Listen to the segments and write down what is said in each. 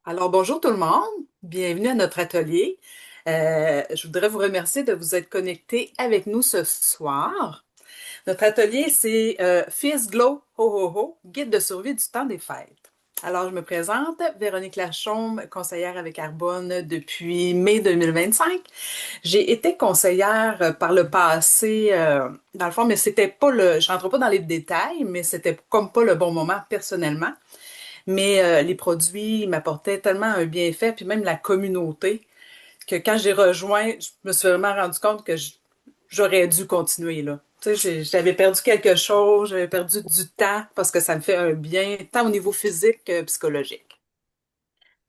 Alors, bonjour tout le monde. Bienvenue à notre atelier. Je voudrais vous remercier de vous être connectés avec nous ce soir. Notre atelier, c'est Fizz Glow Ho Ho Ho, guide de survie du temps des fêtes. Alors, je me présente, Véronique Lachaume, conseillère avec Arbonne depuis mai 2025. J'ai été conseillère par le passé, dans le fond, mais c'était pas je rentre pas dans les détails, mais c'était comme pas le bon moment personnellement. Mais les produits m'apportaient tellement un bienfait, puis même la communauté, que quand j'ai rejoint, je me suis vraiment rendu compte que j'aurais dû continuer, là. Tu sais, j'avais perdu quelque chose, j'avais perdu du temps parce que ça me fait un bien, tant au niveau physique que psychologique.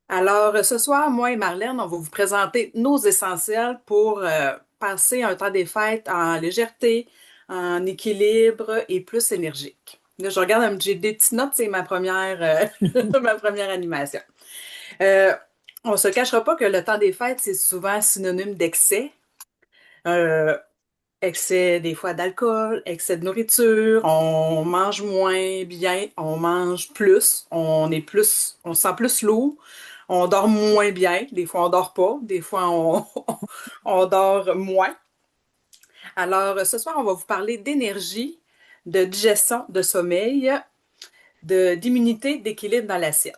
Alors, ce soir, moi et Marlène, on va vous présenter nos essentiels pour passer un temps des fêtes en légèreté, en équilibre et plus énergique. Là, je regarde, j'ai des petites notes, c'est ma première, ma première animation. Euh, on se cachera pas que le temps des fêtes, c'est souvent synonyme d'excès. Euh, Excès des fois d'alcool, excès de nourriture, on mange moins bien, on mange plus, on se sent plus lourd, on dort moins bien, des fois on dort pas, des fois on dort moins. Alors ce soir, on va vous parler d'énergie, de digestion, de sommeil, d'immunité, d'équilibre dans l'assiette.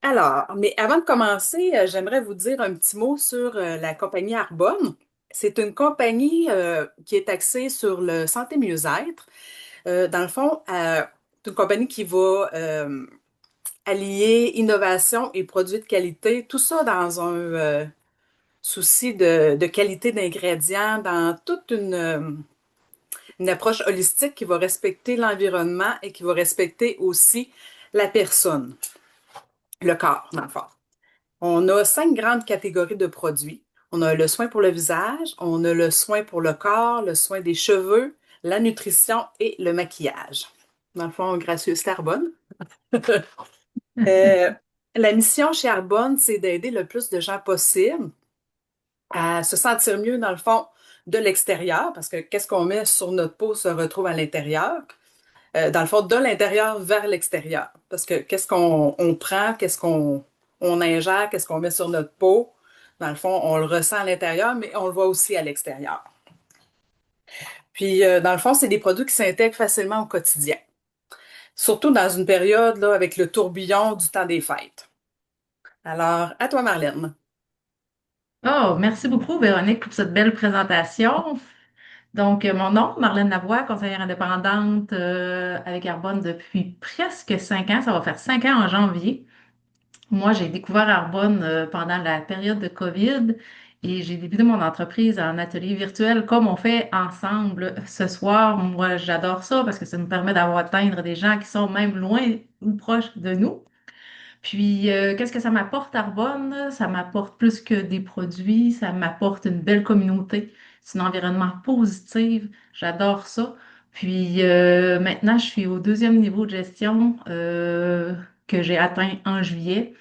Alors, mais avant de commencer, j'aimerais vous dire un petit mot sur la compagnie Arbonne. C'est une compagnie qui est axée sur le santé mieux-être. Dans le fond, c'est une compagnie qui va allier innovation et produits de qualité, tout ça dans un souci de qualité d'ingrédients, dans toute une approche holistique qui va respecter l'environnement et qui va respecter aussi la personne, le corps, dans le fond. On a 5 grandes catégories de produits. On a le soin pour le visage, on a le soin pour le corps, le soin des cheveux, la nutrition et le maquillage. Dans le fond, gracieux Arbonne. Euh, la mission chez Arbonne, c'est d'aider le plus de gens possible à se sentir mieux, dans le fond, de l'extérieur, parce que qu'est-ce qu'on met sur notre peau se retrouve à l'intérieur. Dans le fond, de l'intérieur vers l'extérieur. Parce que qu'est-ce qu'on on prend, qu'est-ce qu'on on ingère, qu'est-ce qu'on met sur notre peau, dans le fond, on le ressent à l'intérieur, mais on le voit aussi à l'extérieur. Puis, dans le fond, c'est des produits qui s'intègrent facilement au quotidien. Surtout dans une période là, avec le tourbillon du temps des fêtes. Alors, à toi, Marlène. Oh, merci beaucoup, Véronique, pour cette belle présentation. Donc, mon nom, Marlène Lavoie, conseillère indépendante avec Arbonne depuis presque 5 ans. Ça va faire 5 ans en janvier. Moi, j'ai découvert Arbonne pendant la période de COVID et j'ai débuté mon entreprise en atelier virtuel comme on fait ensemble ce soir. Moi, j'adore ça parce que ça nous permet d'avoir atteindre des gens qui sont même loin ou proches de nous. Puis, qu'est-ce que ça m'apporte, Arbonne? Ça m'apporte plus que des produits, ça m'apporte une belle communauté. C'est un environnement positif, j'adore ça. Puis, maintenant, je suis au deuxième niveau de gestion que j'ai atteint en juillet.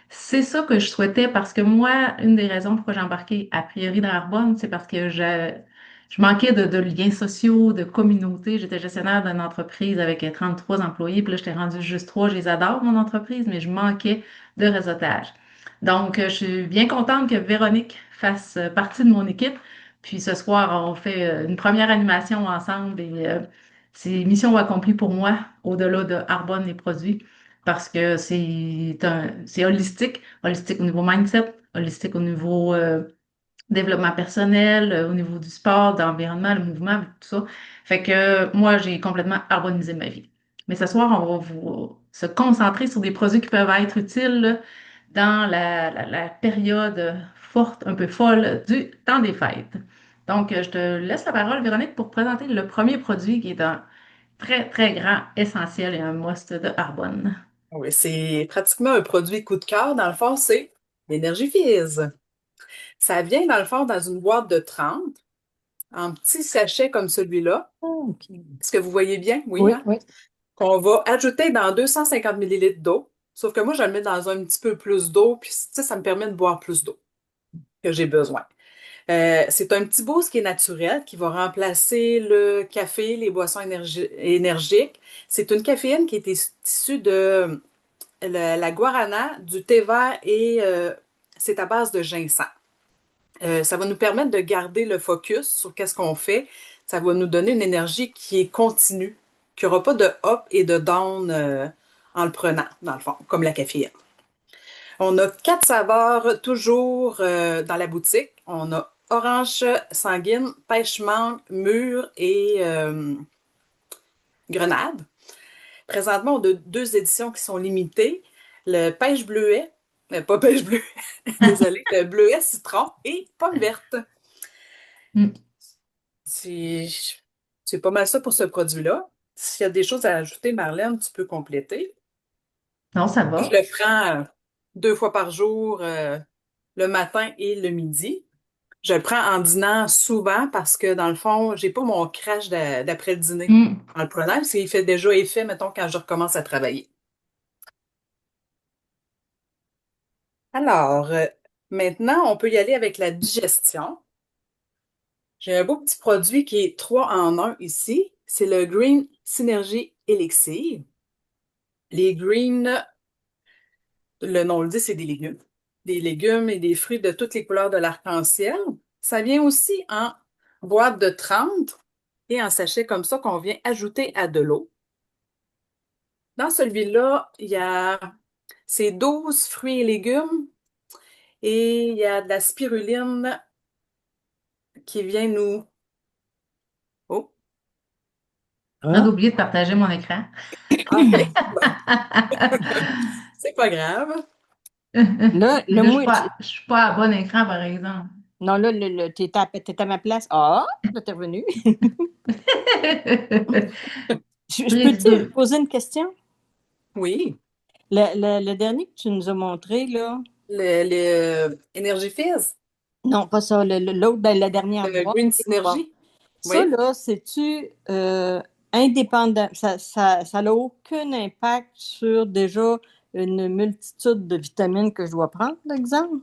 C'est ça que je souhaitais parce que moi, une des raisons pourquoi j'ai embarqué a priori dans Arbonne, c'est parce que je manquais de liens sociaux, de communauté. J'étais gestionnaire d'une entreprise avec 33 employés, puis là, j'étais rendue juste 3. Je les adore, mon entreprise, mais je manquais de réseautage. Donc, je suis bien contente que Véronique fasse partie de mon équipe. Puis ce soir, on fait une première animation ensemble et c'est mission accomplie pour moi, au-delà de Arbonne les produits parce que c'est holistique, holistique au niveau mindset, holistique au niveau développement personnel, au niveau du sport, de l'environnement, le mouvement, tout ça. Fait que moi, j'ai complètement harmonisé ma vie. Mais ce soir, on va se concentrer sur des produits qui peuvent être utiles là, dans la période forte, un peu folle du temps des fêtes. Donc, je te laisse la parole, Véronique, pour présenter le premier produit qui est un très, très grand essentiel et un must de Arbonne. Oui, c'est pratiquement un produit coup de cœur. Dans le fond, c'est l'énergie Fizz. Ça vient, dans le fond, dans une boîte de 30, en petits sachets comme celui-là. OK. Est-ce que vous voyez bien? Oui, Oui, hein? oui. Qu'on va ajouter dans 250 millilitres d'eau. Sauf que moi, je le mets dans un petit peu plus d'eau, puis tu sais, ça me permet de boire plus d'eau que j'ai besoin. C'est un petit boost qui est naturel, qui va remplacer le café, les boissons énergiques. C'est une caféine qui est issue de la guarana, du thé vert et c'est à base de ginseng. Ça va nous permettre de garder le focus sur qu'est-ce qu'on fait. Ça va nous donner une énergie qui est continue, qui aura pas de up et de down en le prenant, dans le fond, comme la caféine. On a 4 saveurs toujours dans la boutique. On a orange sanguine, pêche mangue, mûre et grenade. Présentement, on a deux éditions qui sont limitées. Le pêche bleuet, pas pêche bleuet, désolé, le bleuet citron et pomme verte. Mm. C'est c'est pas mal ça pour ce produit-là. S'il y a des choses à ajouter, Marlène, tu peux compléter. Non, ça Je va. le prends 2 fois par jour, le matin et le midi. Je le prends en dînant souvent parce que, dans le fond, j'ai pas mon crash d'après le dîner Mm. en le prenant, parce qu'il fait déjà effet, mettons, quand je recommence à travailler. Alors, maintenant, on peut y aller avec la digestion. J'ai un beau petit produit qui est 3 en 1 ici. C'est le Green Synergy Elixir. Les greens, le nom le dit, c'est des légumes. Des légumes et des fruits de toutes les couleurs de l'arc-en-ciel. Ça vient aussi en boîte de 30 et en sachet comme ça qu'on vient ajouter à de l'eau. Dans celui-là, il y a ces 12 fruits et légumes et il y a de la spiruline qui vient nous... Oh, On a Hein? oublié de partager mon écran. OK. Bon, c'est pas grave. Mais là, Moi, je suis pas à bon écran, par exemple. non, là, t'es à ma place. Ah, là, t'es revenu. Je Prise peux-tu 2. poser une question? Oui. Le dernier que tu nous as montré, là, Énergie Fizz, non, pas ça, l'autre, ben, la dernière le boîte. Green Bon. Synergy. Ça, Oui. là, c'est-tu indépendant? Ça n'a aucun impact sur déjà une multitude de vitamines que je dois prendre, par exemple?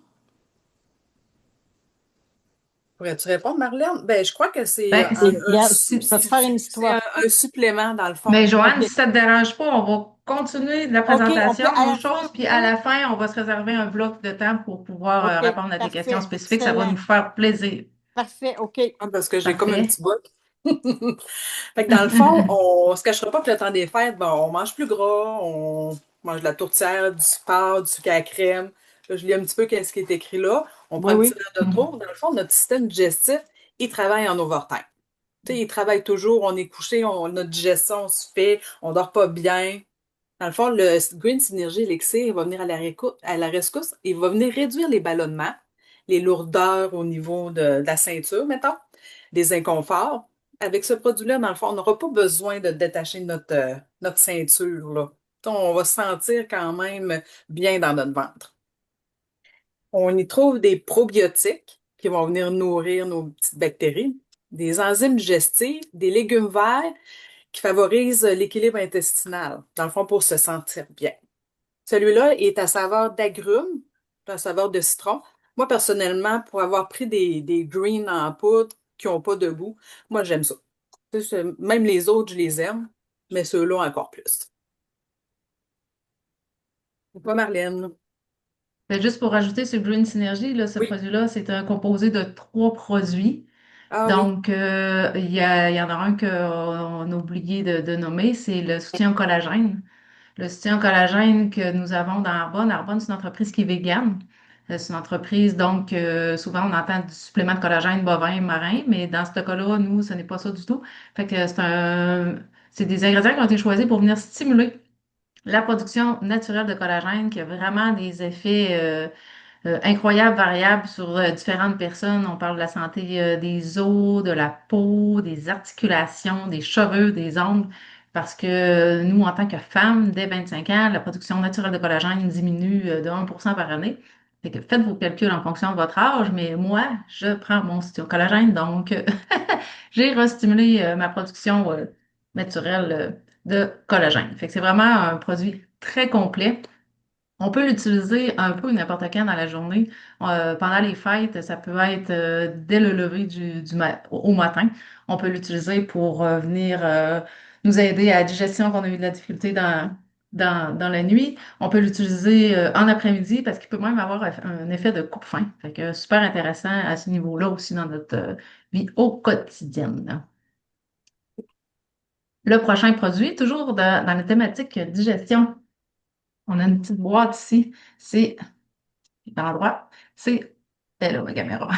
Pourrais-tu répondre, Marlène? Ben, je crois que c'est Ben, Et regarde, je peux te faire une c'est histoire. un supplément, dans le fond. mais Joanne, OK. si ça te dérange pas, on va continuer la OK, on peut, présentation, à nos la fin, choses, puis à la fin, on va se réserver un bloc de temps pour pouvoir OK, répondre à tes questions parfait, spécifiques. Ça va excellent. nous faire plaisir. Parfait, OK. Ah, parce que j'ai comme un Parfait. petit bug. Fait que dans le fond, on se cachera pas que le temps des fêtes, ben, on mange plus gras, on mange de la tourtière, du sport, du sucre à la crème. Là, je lis un petit peu qu'est-ce qui est écrit là. On Oui, prend une petite oui. heure de trop. Dans le fond, notre système digestif, il travaille en overtime. Tu sais, il travaille toujours, on est couché, notre digestion se fait, on dort pas bien. Dans le fond, le Green Synergy Elixir, il va venir à la rescousse, il va venir réduire les ballonnements, les lourdeurs au niveau de la ceinture, mettons, des inconforts. Avec ce produit-là, dans le fond, on n'aura pas besoin de détacher notre ceinture, là. On va se sentir quand même bien dans notre ventre. On y trouve des probiotiques qui vont venir nourrir nos petites bactéries, des enzymes digestives, des légumes verts qui favorisent l'équilibre intestinal, dans le fond, pour se sentir bien. Celui-là est à saveur d'agrumes, à saveur de citron. Moi, personnellement, pour avoir pris des greens en poudre qui n'ont pas de goût, moi, j'aime ça. Même les autres, je les aime, mais ceux-là encore plus. C'est pas Marlène. Ben, juste pour rajouter sur Green Synergy, là, ce Oui. produit-là, c'est un composé de 3 produits. Ah oui. Donc, il y en a un qu'on a oublié de nommer, c'est le soutien au collagène. Le soutien au collagène que nous avons dans Arbonne. Arbonne, c'est une entreprise qui est végane. C'est une entreprise, donc, souvent, on entend du supplément de collagène bovin, marin, mais dans ce cas-là, nous, ce n'est pas ça du tout. Fait que c'est des ingrédients qui ont été choisis pour venir stimuler la production naturelle de collagène qui a vraiment des effets incroyables, variables sur différentes personnes. On parle de la santé des os, de la peau, des articulations, des cheveux, des ongles, parce que nous, en tant que femmes, dès 25 ans, la production naturelle de collagène diminue de 1% par année. Fait que faites vos calculs en fonction de votre âge, mais moi, je prends mon collagène, donc j'ai restimulé ma production naturelle de collagène. Fait que c'est vraiment un produit très complet. On peut l'utiliser un peu n'importe quand dans la journée. Pendant les fêtes, ça peut être dès le lever au matin. On peut l'utiliser pour venir nous aider à la digestion qu'on a eu de la difficulté dans la nuit. On peut l'utiliser en après-midi parce qu'il peut même avoir un effet de coupe-faim. Fait que super intéressant à ce niveau-là aussi dans notre vie au quotidien. Le prochain produit, toujours dans la thématique digestion, on a une petite boîte ici. C'est dans l'endroit, c'est elle, ma caméra.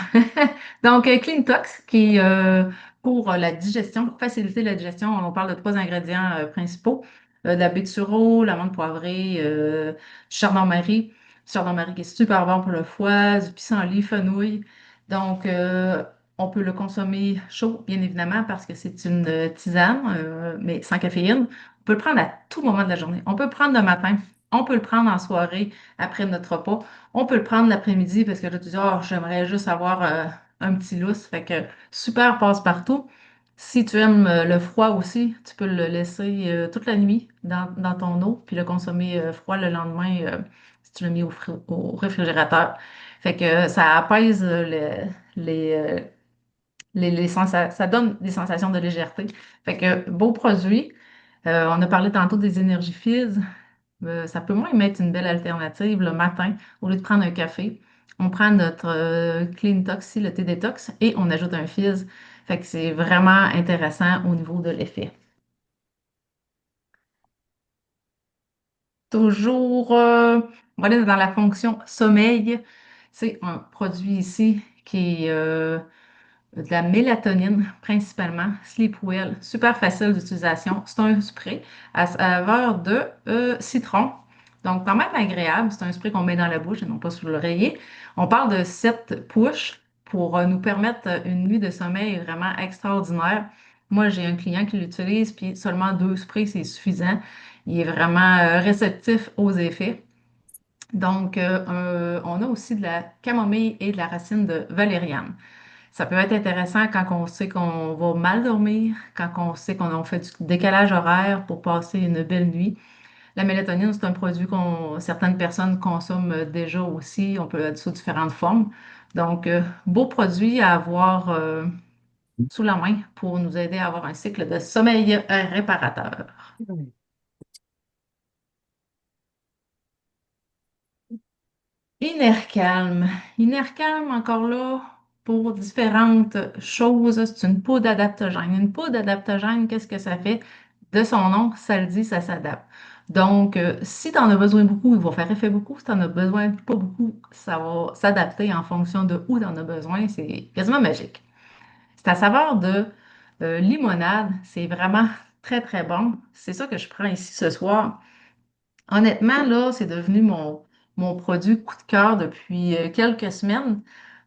Donc, Clean Tox, qui est pour la digestion, pour faciliter la digestion. On parle de trois ingrédients principaux. De la baie de sureau, l'amande poivrée, du chardon-marie. Du chardon-marie qui est super bon pour le foie, du pissenlit, fenouil. Donc, on peut le consommer chaud, bien évidemment, parce que c'est une tisane, mais sans caféine. On peut le prendre à tout moment de la journée. On peut le prendre le matin, on peut le prendre en soirée après notre repas. On peut le prendre l'après-midi parce que là, tu dis, oh, j'aimerais juste avoir un petit lousse. Fait que super passe-partout. Si tu aimes le froid aussi, tu peux le laisser toute la nuit dans ton eau, puis le consommer froid le lendemain si tu l'as mis au réfrigérateur. Fait que ça apaise les, euh, ça donne des sensations de légèreté. Fait que beau produit. On a parlé tantôt des énergies fizz. Ça peut même être une belle alternative le matin, au lieu de prendre un café. On prend notre Clean Toxi, le thé détox, et on ajoute un fizz. Fait que c'est vraiment intéressant au niveau de l'effet. Toujours, on va aller dans la fonction sommeil. C'est un produit ici qui est de la mélatonine principalement, Sleepwell, super facile d'utilisation. C'est un spray à saveur de citron. Donc, quand même agréable. C'est un spray qu'on met dans la bouche et non pas sous l'oreiller. On parle de 7 push pour nous permettre une nuit de sommeil vraiment extraordinaire. Moi, j'ai un client qui l'utilise, puis seulement 2 sprays, c'est suffisant. Il est vraiment réceptif aux effets. Donc, on a aussi de la camomille et de la racine de valériane. Ça peut être intéressant quand on sait qu'on va mal dormir, quand on sait qu'on a fait du décalage horaire pour passer une belle nuit. La mélatonine, c'est un produit que certaines personnes consomment déjà aussi. On peut être sous différentes formes. Donc, beau produit à avoir sous la main pour nous aider à avoir un cycle de sommeil réparateur. Inercalm. Inercalm, encore là, pour différentes choses. C'est une peau d'adaptogène. Une peau d'adaptogène, qu'est-ce que ça fait? De son nom, ça le dit, ça s'adapte. Donc, si tu en as besoin beaucoup, il va faire effet beaucoup. Si tu en as besoin pas beaucoup, ça va s'adapter en fonction de où tu en as besoin. C'est quasiment magique. C'est à saveur de limonade. C'est vraiment très, très bon. C'est ça que je prends ici ce soir. Honnêtement, là, c'est devenu mon produit coup de cœur depuis quelques semaines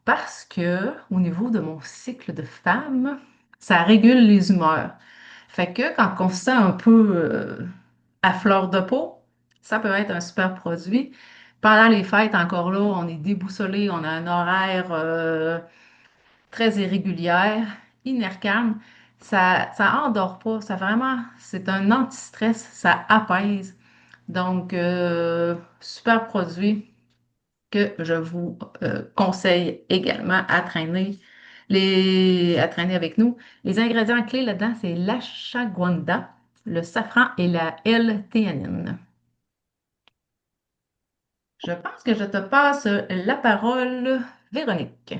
parce que au niveau de mon cycle de femme, ça régule les humeurs. Fait que quand on se sent un peu à fleur de peau, ça peut être un super produit. Pendant les fêtes, encore là, on est déboussolé, on a un horaire très irrégulière, Inercam. Ça endort pas, ça vraiment, c'est un anti-stress, ça apaise. Donc, super produit que je vous conseille également à traîner avec nous. Les ingrédients clés là-dedans, c'est l'ashwagandha, le safran et la L-théanine. Je pense que je te passe la parole, Véronique.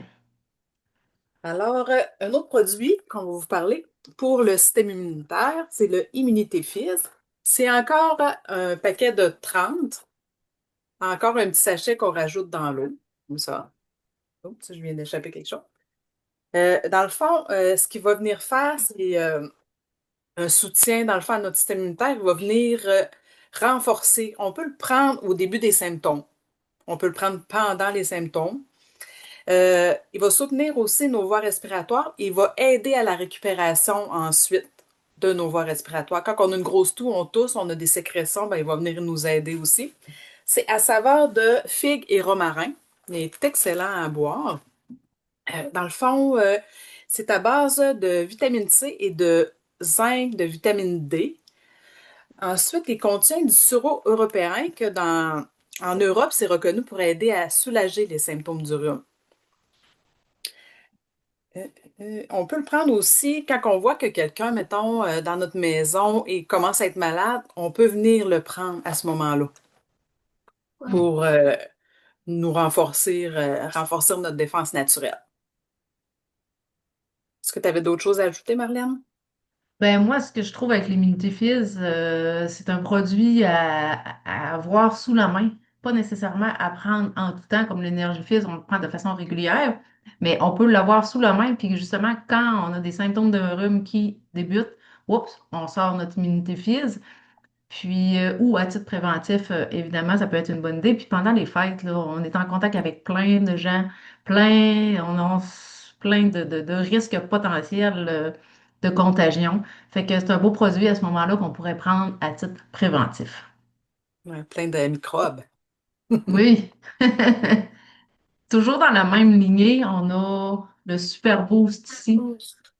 Alors, un autre produit qu'on va vous parler pour le système immunitaire, c'est le Immunité Fizz. C'est encore un paquet de 30, encore un petit sachet qu'on rajoute dans l'eau, comme ça. Oups, je viens d'échapper quelque chose. Dans le fond, ce qu'il va venir faire, c'est un soutien, dans le fond, à notre système immunitaire. Il va venir renforcer. On peut le prendre au début des symptômes. On peut le prendre pendant les symptômes. Il va soutenir aussi nos voies respiratoires. Il va aider à la récupération ensuite de nos voies respiratoires. Quand on a une grosse toux, on tousse, on a des sécrétions, ben, il va venir nous aider aussi. C'est à saveur de figue et romarin. Il est excellent à boire. Dans le fond, c'est à base de vitamine C et de zinc, de vitamine D. Ensuite, il contient du sureau européen en Europe, c'est reconnu pour aider à soulager les symptômes du rhume. Euh, on peut le prendre aussi quand on voit que quelqu'un, mettons, dans notre maison et commence à être malade, on peut venir le prendre à ce moment-là pour nous renforcer notre défense naturelle. Est-ce que tu avais d'autres choses à ajouter, Marlène? Ben moi, ce que je trouve avec l'immunité fizz, c'est un produit à avoir sous la main, pas nécessairement à prendre en tout temps comme l'énergie fizz, on le prend de façon régulière, mais on peut l'avoir sous la main, puis justement, quand on a des symptômes de rhume qui débutent, oups, on sort notre immunité fizz. Puis, ou à titre préventif, évidemment, ça peut être une bonne idée. Puis pendant les fêtes, là, on est en contact avec plein de gens, on a plein de risques potentiels de contagion. Fait que c'est un beau produit à ce moment-là qu'on pourrait prendre à titre préventif. Ouais, plein de microbes. Oui. Toujours dans la même lignée, on a le Super Boost ici.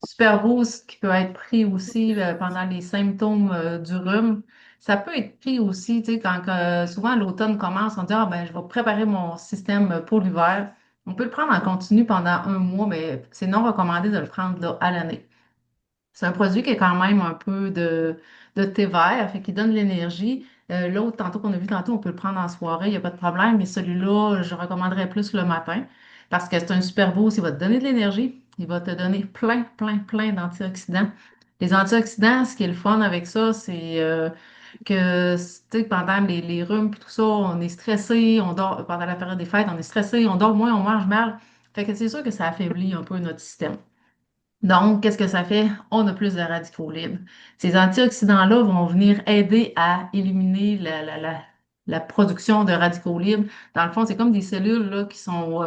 Super Boost qui peut être pris aussi pendant les symptômes du rhume. Ça peut être pris aussi, tu sais, quand souvent l'automne commence, on dit, ah ben, je vais préparer mon système pour l'hiver. On peut le prendre en continu pendant un mois, mais c'est non recommandé de le prendre là, à l'année. C'est un produit qui est quand même un peu de thé vert, fait qu'il donne de l'énergie. L'autre, tantôt qu'on a vu tantôt, on peut le prendre en soirée, il n'y a pas de problème, mais celui-là, je recommanderais plus le matin parce que c'est un super beau, il va te donner de l'énergie, il va te donner plein, plein, plein d'antioxydants. Les antioxydants, ce qui est le fun avec ça, c'est que tu sais, pendant les rhumes et tout ça, on est stressé, on dort pendant la période des fêtes, on est stressé, on dort moins, on mange mal. Fait que c'est sûr que ça affaiblit un peu notre système. Donc, qu'est-ce que ça fait? On a plus de radicaux libres. Ces antioxydants-là vont venir aider à éliminer la production de radicaux libres. Dans le fond, c'est comme des cellules là, qui sont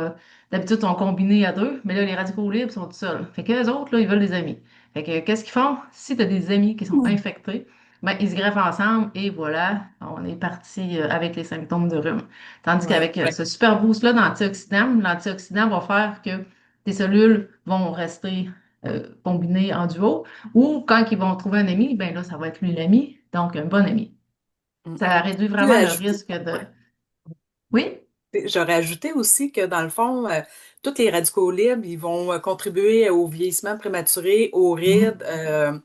d'habitude sont combinées à deux, mais là, les radicaux libres sont tout seuls. Fait que les autres, là, ils veulent des amis. Fait que qu'est-ce qu'ils font? Si tu as des amis qui sont infectés, ben, ils se greffent ensemble et voilà, on est parti avec les symptômes de rhume. Tandis Ouais, qu'avec ce super boost-là d'antioxydants, l'antioxydant va faire que tes cellules vont rester combinés en duo, ou quand ils vont trouver un ami, ben là, ça va être lui l'ami, donc un bon ami. mm. Ça réduit Puis vraiment le ajouter, risque de... ouais. Oui? J'aurais ajouté aussi que dans le fond, tous les radicaux libres, ils vont contribuer au vieillissement prématuré, aux rides. Mhm.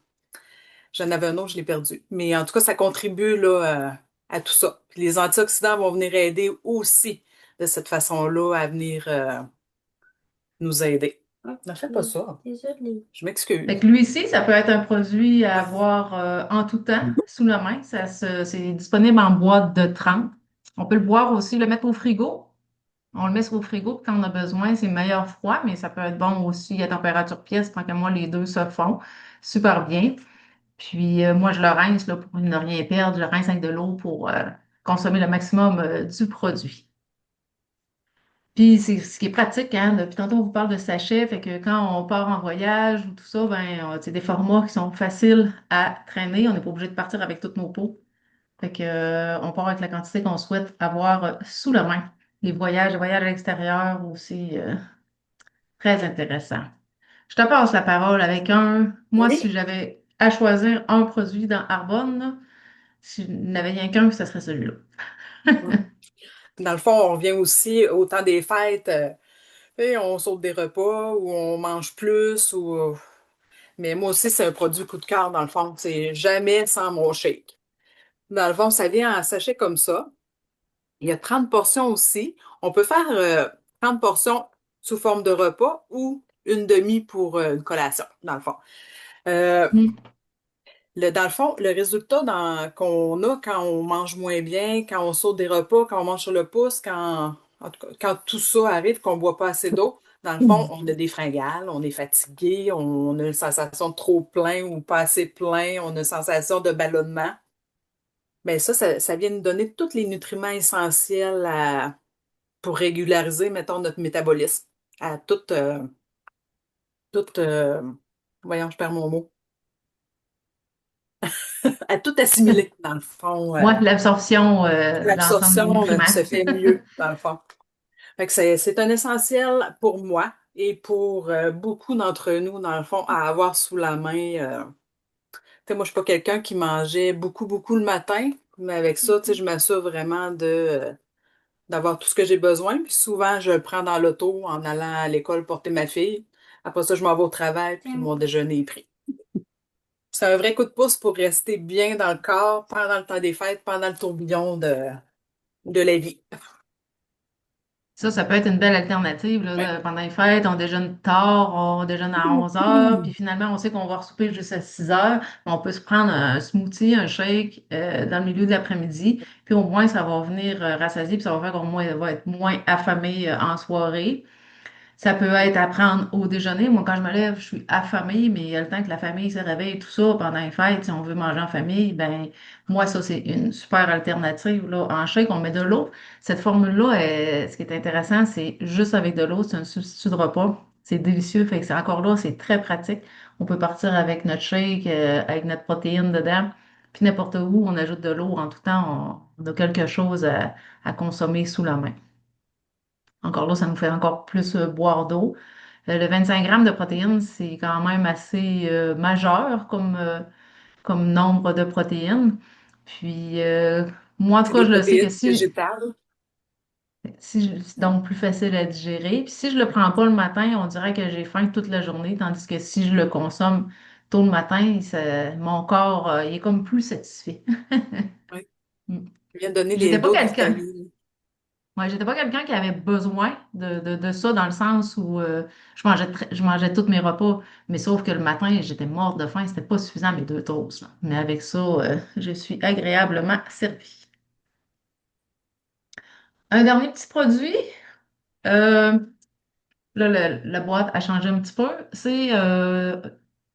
J'en avais un autre, je l'ai perdu. Mais en tout cas, ça contribue là, à tout ça. Puis les antioxydants vont venir aider aussi de cette façon-là à venir nous aider. Ah, ne fais pas ça. Désolée. Je Fait m'excuse. que lui ici, ça peut être un produit à avoir en tout temps, sous la main. C'est disponible en boîte de 30. On peut le boire aussi, le mettre au frigo. On le met au frigo, puis quand on a besoin, c'est meilleur froid, mais ça peut être bon aussi à température pièce, tant que moi, les deux se font super bien. Puis moi, je le rince là, pour ne rien perdre. Je le rince avec de l'eau pour consommer le maximum du produit. Puis c'est ce qui est pratique, hein. Depuis tantôt, on vous parle de sachets, fait que quand on part en voyage ou tout ça, ben, c'est des formats qui sont faciles à traîner. On n'est pas obligé de partir avec toutes nos pots. Fait que, on part avec la quantité qu'on souhaite avoir sous la main. Les voyages à l'extérieur aussi, très intéressant. Je te passe la parole avec moi, si Oui. j'avais à choisir un produit dans Arbonne, là, s'il n'avait rien qu'un, ce serait celui-là. Dans le fond, on revient aussi au temps des fêtes. Tu sais, on saute des repas ou on mange plus mais moi aussi, c'est un produit coup de cœur, dans le fond. C'est jamais sans mon shake. Dans le fond, ça vient en sachet comme ça. Il y a 30 portions aussi. On peut faire 30 portions sous forme de repas ou une demi pour une collation, dans le fond. Euh, Mm. dans le fond, le résultat qu'on a quand on mange moins bien, quand on saute des repas, quand on mange sur le pouce, en tout cas, quand tout ça arrive, qu'on ne boit pas assez d'eau, dans le fond, on a des fringales, on est fatigué, on a une sensation de trop plein ou pas assez plein, on a une sensation de ballonnement. Bien, ça vient nous donner tous les nutriments essentiels pour régulariser, mettons, notre métabolisme, à voyons, je perds mon mot, à tout assimiler, dans le fond. Ouais, l'absorption de l'ensemble des L'absorption nutriments. se fait mieux, dans le fond. Fait que c'est un essentiel pour moi et pour beaucoup d'entre nous, dans le fond, à avoir sous la main. Tu sais, moi, je suis pas quelqu'un qui mangeait beaucoup, beaucoup le matin, mais avec ça, tu sais, je m'assure vraiment d'avoir tout ce que j'ai besoin. Puis souvent, je le prends dans l'auto en allant à l'école porter ma fille. Après ça, je m'en vais au travail, puis mon déjeuner est pris. C'est un vrai coup de pouce pour rester bien dans le corps pendant le temps des fêtes, pendant le tourbillon de la vie. Ça peut être une belle alternative, là, Ouais. pendant les fêtes, on déjeune tard, on déjeune à 11 heures, puis finalement, on sait qu'on va souper jusqu'à 6 heures. On peut se prendre un smoothie, un shake dans le milieu de l'après-midi, puis au moins, ça va venir rassasier, puis ça va faire qu'on va être moins affamé en soirée. Ça peut être à prendre au déjeuner. Moi, quand je me lève, je suis affamée, mais il y a le temps que la famille se réveille, tout ça, pendant les fêtes, si on veut manger en famille, ben moi, ça, c'est une super alternative, là. En shake, on met de l'eau. Cette formule-là, ce qui est intéressant, c'est juste avec de l'eau, c'est un substitut de repas. C'est délicieux, fait que c'est encore là, c'est très pratique. On peut partir avec notre shake, avec notre protéine dedans, puis n'importe où, on ajoute de l'eau. En tout temps, on a quelque chose à consommer sous la main. Encore là, ça nous fait encore plus boire d'eau. Le 25 grammes de protéines, c'est quand même assez majeur comme nombre de protéines. Puis, moi, en tout C'est cas, des je le sais que protéines si, végétales. c'est donc plus facile à digérer. Puis, si je le prends pas le matin, on dirait que j'ai faim toute la journée, tandis que si je le consomme tôt le matin, mon corps, il est comme plus satisfait. Oui. Mm. Ils viennent donner des J'étais pas d'autres quelqu'un. vitamines. Ouais, j'étais pas quelqu'un qui avait besoin de ça dans le sens où je mangeais tous mes repas, mais sauf que le matin, j'étais morte de faim, c'était pas suffisant mes deux toasts, là. Mais avec ça, je suis agréablement servie. Un dernier petit produit, euh, là, la boîte a changé un petit peu. C'est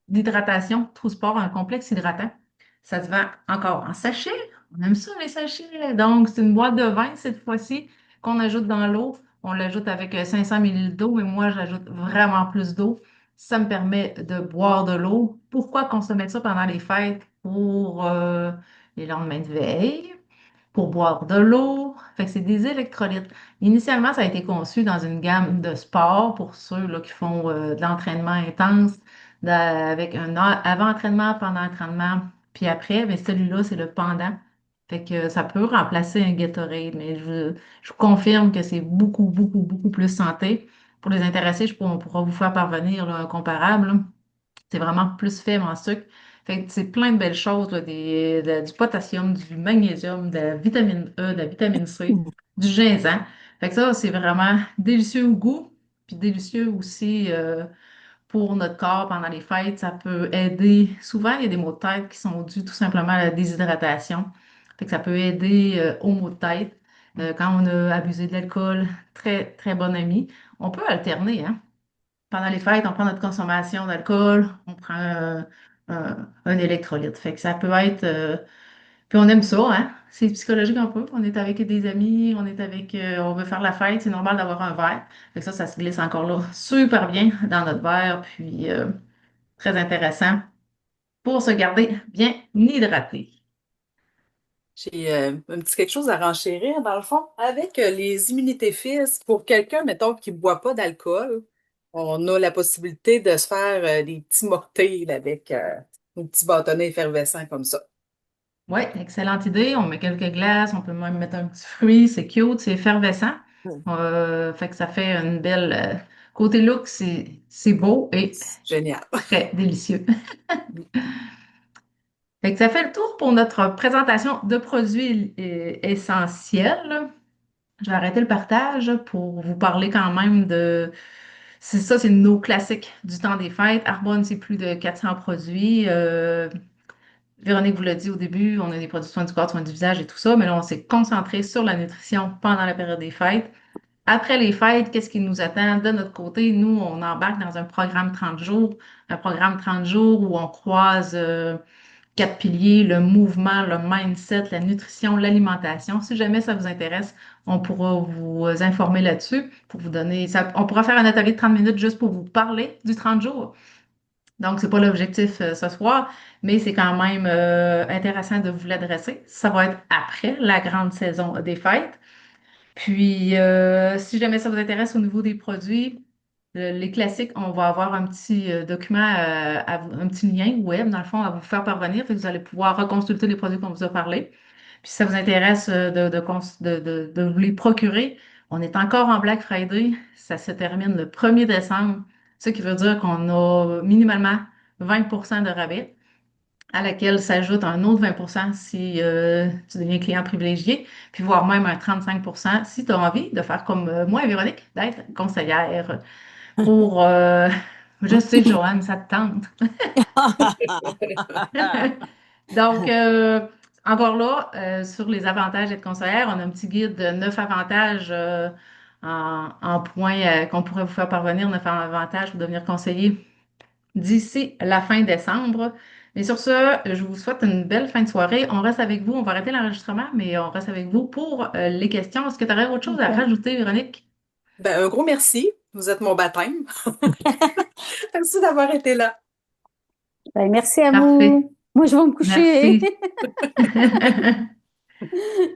l'hydratation True Sport, un complexe hydratant. Ça se vend encore en sachet. On aime ça, les sachets. Donc, c'est une boîte de vin cette fois-ci qu'on ajoute dans l'eau. On l'ajoute avec 500 millilitres d'eau, mais moi, j'ajoute vraiment plus d'eau. Ça me permet de boire de l'eau. Pourquoi consommer ça pendant les fêtes? Pour les lendemains de veille, pour boire de l'eau. Fait que c'est des électrolytes. Initialement, ça a été conçu dans une gamme de sports pour ceux là, qui font de l'entraînement intense, avec un avant-entraînement, pendant entraînement, puis après, mais celui-là, c'est le pendant. Fait que ça peut remplacer un Gatorade, mais je vous confirme que c'est beaucoup, beaucoup, beaucoup plus santé. Pour les intéressés, on pourra vous faire parvenir là, un comparable, là. C'est vraiment plus faible en sucre. Fait que c'est plein de belles choses, là, du potassium, du magnésium, de la vitamine E, de la vitamine C, du ginseng. Fait que ça, c'est vraiment délicieux au goût, puis délicieux aussi pour notre corps pendant les fêtes. Ça peut aider. Souvent, il y a des maux de tête qui sont dus tout simplement à la déshydratation. Fait que ça peut aider aux maux de tête. Quand on a abusé de l'alcool, très, très bon ami. On peut alterner, hein. Pendant les fêtes, on prend notre consommation d'alcool, on prend un électrolyte. Fait que ça peut être. Puis on aime ça, hein? C'est psychologique un peu. On est avec des amis, on est avec. On veut faire la fête, c'est normal d'avoir un verre. Fait que ça se glisse encore là super bien dans notre verre. Puis très intéressant pour se garder bien hydraté. J'ai un petit quelque chose à renchérir, dans le fond. Avec les immunités fils, pour quelqu'un, mettons, qui ne boit pas d'alcool, on a la possibilité de se faire des petits mocktails avec un petit bâtonnet effervescent comme ça. Oui, excellente idée. On met quelques glaces, on peut même mettre un petit fruit, c'est cute, c'est effervescent. Fait que ça fait une belle. Côté look, c'est beau et C'est génial. très délicieux. Fait que ça fait le tour pour notre présentation de produits essentiels. Je vais arrêter le partage pour vous parler quand même de... C'est ça, c'est nos classiques du temps des fêtes. Arbonne, c'est plus de 400 produits. Véronique vous l'a dit au début, on a des produits soins du corps, soins du visage et tout ça, mais là, on s'est concentré sur la nutrition pendant la période des fêtes. Après les fêtes, qu'est-ce qui nous attend de notre côté? Nous, on embarque dans un programme 30 jours, un programme 30 jours où on croise quatre piliers, le mouvement, le mindset, la nutrition, l'alimentation. Si jamais ça vous intéresse, on pourra vous informer là-dessus pour vous donner ça. On pourra faire un atelier de 30 minutes juste pour vous parler du 30 jours. Donc, c'est pas l'objectif ce soir, mais c'est quand même intéressant de vous l'adresser. Ça va être après la grande saison des fêtes. Puis, si jamais ça vous intéresse au niveau des produits, les classiques, on va avoir un petit document, un petit lien web, dans le fond, à vous faire parvenir. Fait que vous allez pouvoir reconsulter les produits qu'on vous a parlé. Puis, si ça vous intéresse de vous les procurer, on est encore en Black Friday. Ça se termine le 1er décembre. ce qui veut dire qu'on a minimalement 20% de rabais, à laquelle s'ajoute un autre 20% si tu deviens client privilégié, puis voire même un 35% si tu as envie de faire comme moi et Véronique, d'être conseillère pour, je sais, Joanne, ça te tente. Donc, encore là, sur les avantages d'être conseillère, on a un petit guide de 9 avantages en points qu'on pourrait vous faire parvenir, 9 avantages pour devenir conseiller d'ici la fin décembre. Mais sur ce, je vous souhaite une belle fin de soirée. On reste avec vous. On va arrêter l'enregistrement, mais on reste avec vous pour les questions. Est-ce que tu aurais autre chose à Super. rajouter, Véronique? Ben, un gros merci. Vous êtes mon baptême. Merci d'avoir été là. Ben, merci à Parfait. vous. Moi, je vais me coucher. Merci.